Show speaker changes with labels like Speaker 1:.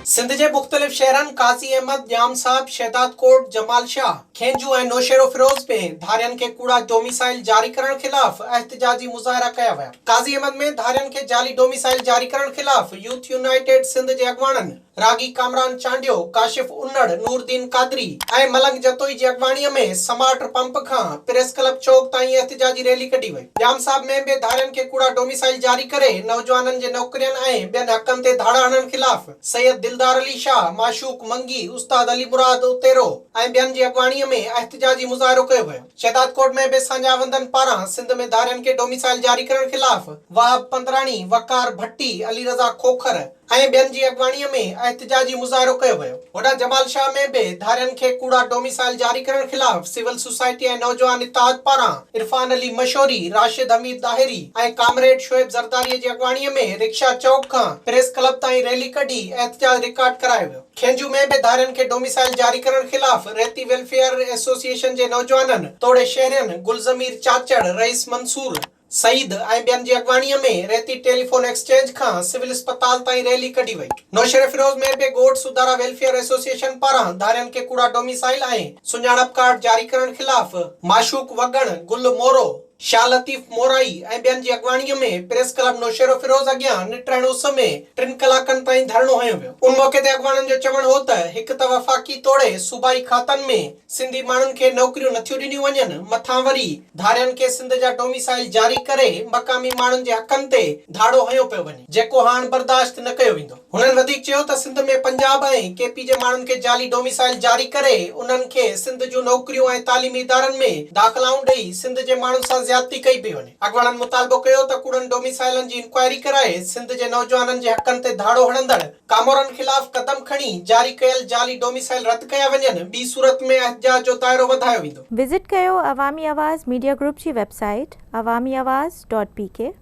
Speaker 1: सिंध जे मुख़्तलिफ़ शहरनि काज़ी अहमद, न्याम साहब, शहदाद कोट, जमाल शाह, खेंजू ऐं नौशेरो फिरोज़ में धारियनि खे कूड़ा डोमिसाइल जारी करण ख़िलाफ़ एहतिजाजी मुज़ाहिरा कया विया। काज़ी अहमद में धारियनि खे जाली डोमिसाइल जारी करण ख़िलाफ़ यूथ यूनाइटेड सिंध जे अॻवाननि रागी कामरान चांडियो, काशिफ उन्नड़, नूरदीन कादरी ऐं मलंग जतोई जी अॻवानीअ में समाट पंप खां प्रेस क्लब चौक ताईं एहतिजाजी रैली कढी वई। न्याम साहब में बि धारियनि खे कूड़ा डोमिसाइल जारी करे नौजवाननि जे नौकरियुनि ऐं ॿियनि हक़नि ते धाड़ा हणण ख़िलाफ़ सैयद दिलदार अली शाह, माशूक मंगी, उस्ताद अली मुराद उतेरो ऐं ॿियनि जी अॻवानीअ में एहतिजाजी मुज़ाहिरो कयो वियो। शहदाद कोट में बि सांजावंदनि पारां सिंध में धारियनि खे डोमिसाइल जारी करण ख़िलाफ़ वहाब पंद्राणी, वकार भट्टी, अली रज़ा खोखर ऐं ॿियनि जी अॻवानीअ में एहतिजाजी मुज़ाहिरो कयो वियो। होॾां जमाल शाह में बि धारियनि खे कूड़ा डोमिसाइल जारी करण ख़िलाफ़ सिविल सोसाइटी ऐं नौजवान इत्तेहाद पारां इरफान अली मशोरी, राशिद हमीद दाहिरी ऐं कामरेड शोएब ज़रदारी जी अॻवानीअ में रिक्शा चौक खां प्रेस क्लब ताईं रैली कढी एहतिजाज रिकॉर्ड करायो वियो। खेंजू में बि धारियनि खे डोमिसाइल जारी करण ख़िलाफ़ रेती वेलफेयर एसोसिएशन जे नौजवाननि तोड़े शहरियनि गुलज़मीर चाचड़, रईस मंसूर, सईद ऐं ॿियनि जी अॻवानीअ में रेती टेलीफोन एक्सचेंज खां सिविल अस्पताल ताईं रैली कढी वई। नौशेरे फिरोज़ में बि ॻोठ सुधारा वेलफेयर एसोसिएशन पारां धारियनि खे कूड़ा डोमिसाइल ऐं सुञाणप कार्ड जारी करण ख़िलाफ़ माशूक वगण, गुल मोरो, शाह लतीफ़ मोराई ऐं ॿियनि जी अॻवानीअ में प्रेस क्लब नौशेरो फिरोज़ अॻियां निटण उस में 3 कलाकनि ताईं धरणो हंयो वियो। उन मौक़े ते अॻवाननि जो चवणु हो त हिकु त वफ़ाक़ी तोड़े सूबाई खातनि में सिंधी माण्हुनि खे नौकरियूं नथियूं ॾिनियूं वञनि, मथां वरी धारियनि खे सिंध जा डोमिसाइल जारी करे मक़ामी माण्हुनि जे हक़नि ते धाड़ो हंयो पियो वञे, जेको हाणे बर्दाश्त न कयो वेंदो। हुननि वधीक चयो त सिंध में पंजाब ऐं केपी जे माण्हुनि खे जाली डोमिसाइल जारी करे उन्हनि खे सिंध जूं नौकरियूं ऐं तालीमी इदारनि में दाख़िलाऊं ॾेई सिंध जे माण्हुनि सां ज़्यादती कई पई वञे। अॻवाननि मुतालबो कयो त कूड़नि डोमिसाइलनि जी इंक्वायरी कराए सिंध जे नौजवाननि जे हक़नि ते धाड़ो हणंदड़ कामोरनि ख़िलाफ़ क़दम खणी जारी कयल जाली डोमिसाइल रद्द कया वञनि, ॿी सूरत में एहतिजाज जो दाइरो वधायो वेंदो।
Speaker 2: विज़िट कयो अवामी आवाज़ मीडिया ग्रुप जी वेबसाइट awamiawaz.pk